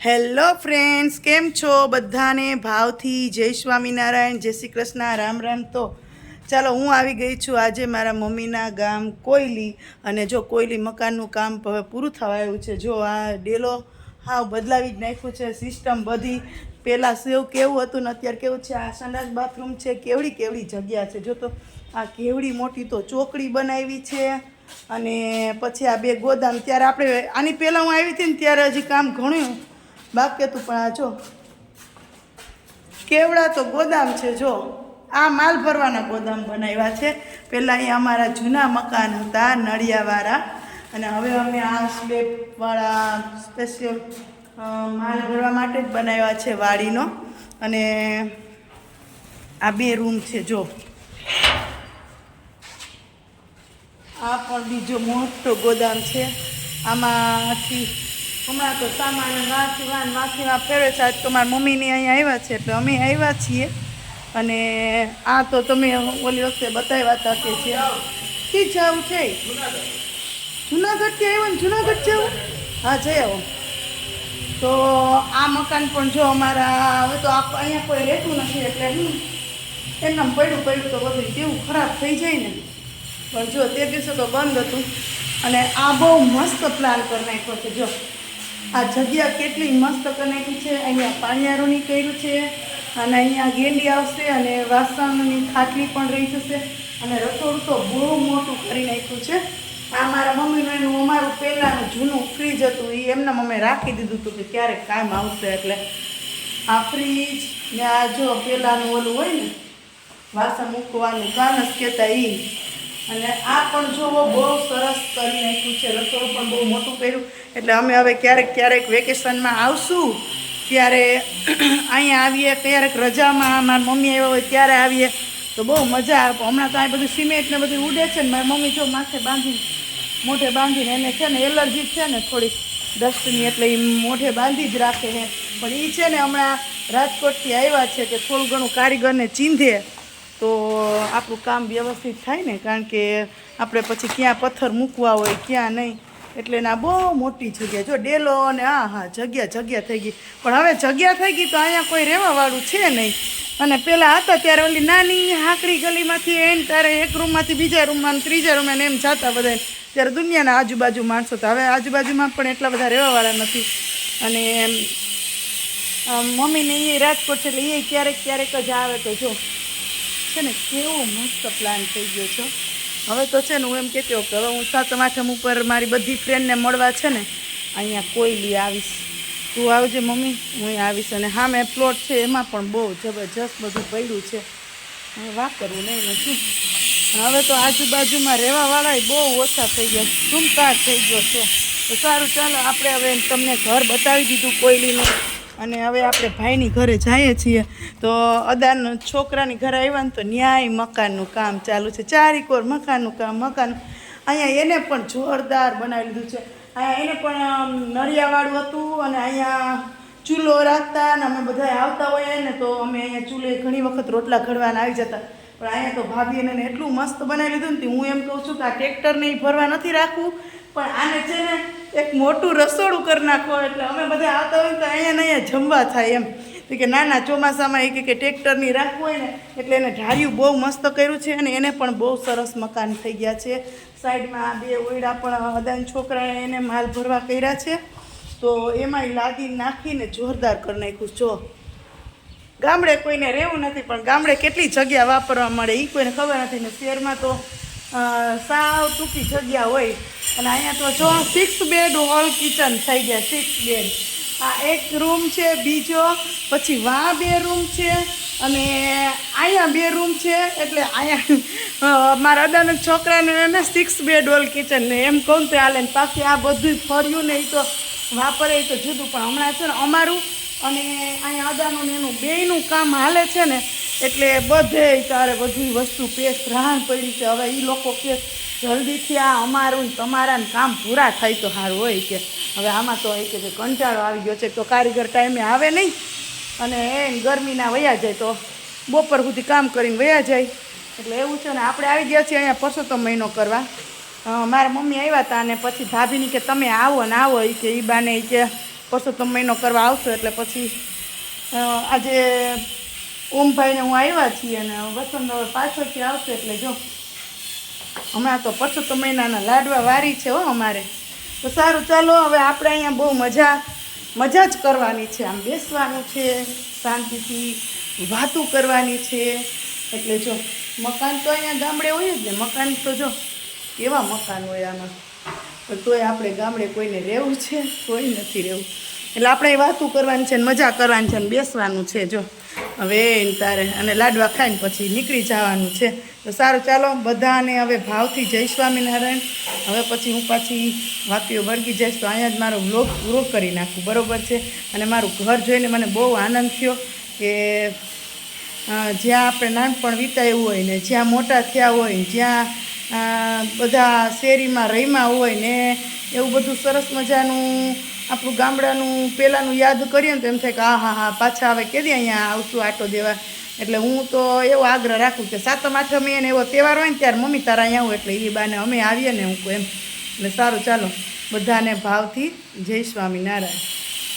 Hello friends, કેમ છો બધાને? ભાવથી જય સ્વામિનારાયણ, જય શ્રી કૃષ્ણ, રામ રામ. તો ચાલો, હું આવી ગઈ છું આજે મારા મમ્મીના ગામ કોયલી. અને જો કોયલી મકાનનું કામ હવે પૂરું થવા આવ્યું છે. જો આ ડેલો હાવ બદલાવી જ નાખ્યું છે, સિસ્ટમ બધી. પહેલાં કેવું હતું ને અત્યારે કેવું છે. આ સંડાસ બાથરૂમ છે, કેવડી કેવડી જગ્યા છે. જો તો આ કેવડી મોટી તો ચોકડી બનાવી છે. અને પછી આ બે ગોદામ. ત્યારે આપણે આની પહેલાં હું આવી હતી ને ત્યારે હજી કામ ઘણું બાકી હતું, પણ આ જો કેવડા તો ગોદામ છે. જો આ માલ ભરવાના ગોદામ બનાવ્યા છે. પહેલાં અહીંયા અમારા જૂના મકાન હતા નળિયાવાળા, અને હવે અમે આ સ્લેબવાળા સ્પેશિયલ માલ ભરવા માટે જ બનાવ્યા છે વાડીનો. અને આ બે રૂમ છે. જો આ પણ બીજો મોટો ગોદામ છે. આમાંથી હમણાં તો સામાન વાંચીમાં ફેરવે છે. આજ તો મારા મમ્મીની અહીંયા આવ્યા છે એટલે અમે આવ્યા છીએ. અને આ તો તમે ઓલી વખતે બતાવ્યા હતા કે છે કી જવું છે. જુનાગઢથી આવ્યો ને? જુનાગઢ જવું? હા, જઈ આવો. તો આ મકાન પણ જો અમારા હવે તો અહીંયા કોઈ રહેતું નથી એટલે એમનામ પડ્યું તો બધું કેવું ખરાબ થઈ જાય ને. પણ જો તે દિવસે તો બંધ હતું. અને આ બહુ મસ્ત પ્લાન કરી નાખ્યો છે. જો આ જગ્યા કેટલી મસ્ત કરી નાખી છે. અહીંયા પાણીયારોની કર્યું છે, અને અહીંયા ગેંડી આવશે, અને વાસણની ખાટલી પણ રહી જશે. અને રસોડું તો બહુ મોટું કરી નાખ્યું છે. આ મારા મમ્મીનું એનું અમારું પહેલાંનું જૂનું ફ્રીજ હતું, એ એમને અમે રાખી દીધું હતું કે ક્યારેક કામ આવશે એટલે. આ ફ્રીજ ને આ જો પહેલાંનું ઓલું હોય ને વાસણ મૂકવાનું કાનસ કહેતા એ. અને આ પણ જોવો બહુ સરસ કરી નાખ્યું છે. રસોડું પણ બહુ મોટું કર્યું. એટલે અમે હવે ક્યારેક વેકેશનમાં આવશું ત્યારે અહીંયા આવીએ, ક્યારેક રજામાં મારી મમ્મી આવ્યા હોય ત્યારે આવીએ તો બહુ મજા આવે. હમણાં તો આ બધું સિમેન્ટ ને બધું ઉડે છે ને. મારી મમ્મી જો મોઢે બાંધીને એને છે ને એલર્જી છે ને થોડીક ડસ્ટની, એટલે એ મોઢે બાંધી જ રાખે છે. પણ એ છે ને હમણાં રાજકોટથી આવ્યા છે કે થોડું ઘણું કારીગરને ચીંધે તો આપણું કામ વ્યવસ્થિત થાય ને. કારણ કે આપણે પછી ક્યાં પથ્થર મૂકવા હોય ક્યાં નહીં. એટલે ના બહુ મોટી જગ્યા. જો ડેલો અને હા જગ્યા થઈ ગઈ. પણ હવે જગ્યા થઈ ગઈ તો અહીંયા કોઈ રહેવાવાળું છે નહીં. અને પહેલાં હતા ત્યારે ઓલી નાની હાકડી ગલીમાંથી એને ત્યારે એક રૂમમાંથી બીજા રૂમમાં ત્રીજા રૂમમાં એમ જતા બધા. ત્યારે દુનિયાના આજુબાજુ માણસો તો હવે આજુબાજુમાં પણ એટલા બધા રહેવાવાળા નથી. અને મમ્મીને એ રાજકોટ છે એટલે એ ક્યારેક જ આવે તો જો છે ને કેવો મસ્ત પ્લાન થઈ ગયો છે. હવે તો છે ને હું એમ કહેતી કે હવે હું 7મ 8મ ઉપર મારી બધી ફ્રેન્ડને મળવા છે ને અહીંયા કોયલી આવીશ. તું આવજે મમ્મી, હું આવીશ. અને હા મેં પ્લોટ છે એમાં પણ બહુ જબરજસ્ત બધું પડ્યું છે. હવે વાપરવું નહીં શું. હવે તો આજુબાજુમાં રહેવાવાળા બહુ ઓછા થઈ ગયા, સુમકાર થઈ ગયો છે. તો સારું, ચાલો આપણે હવે તમને ઘર બતાવી દીધું કોયલીનું. અને હવે આપણે ભાઈની ઘરે જઈએ છીએ. તો અદાન છોકરાની ઘરે આવ્યા ને તો ન્યાય મકાનનું કામ ચાલુ છે. ચારેકોર મકાનનું કામ. અહીંયા એને પણ જોરદાર બનાવી લીધું છે. અહીંયા એને પણ નળિયાવાળું હતું, અને અહીંયા ચૂલો રાખતા ને અમે બધા આવતા હોઈએ ને તો અમે અહીંયા ચૂલે ઘણી વખત રોટલા ઘડવાના આવી જતા. પણ અહીંયા તો ભાભી એને એટલું મસ્ત બનાવી લીધું ને હું એમ કહું છું કે આ ટ્રેક્ટરને એ ભરવા નથી રાખવું, પણ આને છે ને એક મોટું રસોડું કરી નાખો. એટલે અમે બધા આવતા હોય તો અહીંયા જમવા થાય એમ. તો કે નાના ચોમાસામાં એ કે ટ્રેક્ટરની રાખવું હોય ને એટલે એને ઢાળિયું બહુ મસ્ત કર્યું છે. અને એને પણ બહુ સરસ મકાન થઈ ગયા છે. સાઈડમાં 2 ઓયડા પણ અદાન છોકરાએ એને માલ ભરવા કર્યા છે. તો એમાંય લાદી નાખીને જોરદાર કરી નાખ્યું. જો ગામડે કોઈને રહેવું નથી, પણ ગામડે કેટલી જગ્યા વાપરવા મળે એ કોઈને ખબર નથી ને. શહેરમાં તો સાવ ટૂંકી જગ્યા હોય. અને અહીંયા તો જો 6 બેડ હોલ કિચન થઈ ગયા. 6 બેડ. આ એક રૂમ છે, બીજો પછી વાં 2 રૂમ છે, અને અહીંયા 2 રૂમ છે. એટલે અહીંયા મારા અદાના છોકરાને એને 6 બેડ હોલ કિચન ને એમ કહું તો હાલે. ને પાછી આ બધું ફર્યું ને એ તો વાપરે તો જુદું. પણ હમણાં છે ને અમારું અને અહીંયા અદાનું એનું બેયનું કામ હાલે છે ને એટલે બધે તારે બધી વસ્તુ પેસ્ટ રાહણ પડી છે. હવે એ લોકો કે જલ્દીથી આ અમારું ને તમારા કામ પૂરા થાય તો સારું હોય કે. હવે આમાં તો એ કે કંટાળો આવી ગયો છે. તો કારીગર ટાઈમે આવે નહીં, અને એ ગરમીના વયા જાય તો બપોર સુધી કામ કરીને વયા જાય. એટલે એવું છે ને. આપણે આવી ગયા છીએ અહીંયા પરસોત્તમ મહિનો કરવા. મારા મમ્મી આવ્યા હતા, અને પછી ભાભીની કે તમે આવો ને આવો એ કે એ બાને એ કે પરસોત્તમ મહિનો કરવા આવશો એટલે પછી આજે ઓમભાઈને હું આવ્યા છીએ અને વસંત હવે પાછળથી આવશે એટલે જો હમણાં તો પરસોત્તમ મહિનાના લાડવા વારી છે હો અમારે. તો સારું ચાલો હવે આપણે અહીંયા બહુ મજા જ કરવાની છે. આમ બેસવાનું છે, શાંતિથી વાતું કરવાની છે. એટલે જો મકાન તો અહીંયા ગામડે હોય જ ને, મકાન તો જો કેવા મકાન હોય આમાં, પણ તોય આપણે ગામડે કોઈને રહેવું છે, કોઈ નથી રહેવું. એટલે આપણે વાતું કરવાની છે ને મજા કરવાની છે ને બેસવાનું છે. જો હવે તારે અને લાડવા ખાઈને પછી નીકળી જવાનું છે. તો સારું ચાલો બધાને હવે ભાવથી જય સ્વામિનારાયણ. હવે પછી હું પાછી વાપીઓ વળગી જઈશ તો અહીંયા જ મારો વ્લોગ પૂરો કરી નાખું, બરાબર છે. અને મારું ઘર જોઈને મને બહુ આનંદ થયો કે જ્યાં આપણે નાનપણ વિતાવ્યું હોય ને જ્યાં મોટા થયા હોય, જ્યાં બધા શેરીમાં રહીમાં હોય ને એવું બધું સરસ મજાનું આપણું ગામડાનું પહેલાંનું યાદ કરીએ ને તો એમ થાય કે હા પાછા હવે કેદી અહીંયા આવશું આટો દેવા. એટલે હું તો એવો આગ્રહ રાખું કે 7મ 8મ એને એવો તહેવાર હોય ને ત્યારે મમ્મી તારા અહીંયા આવું એટલે એ બાને અમે આવીએ ને હું કહું એમ. એટલે સારું ચાલો બધાને ભાવથી જય સ્વામિનારાયણ.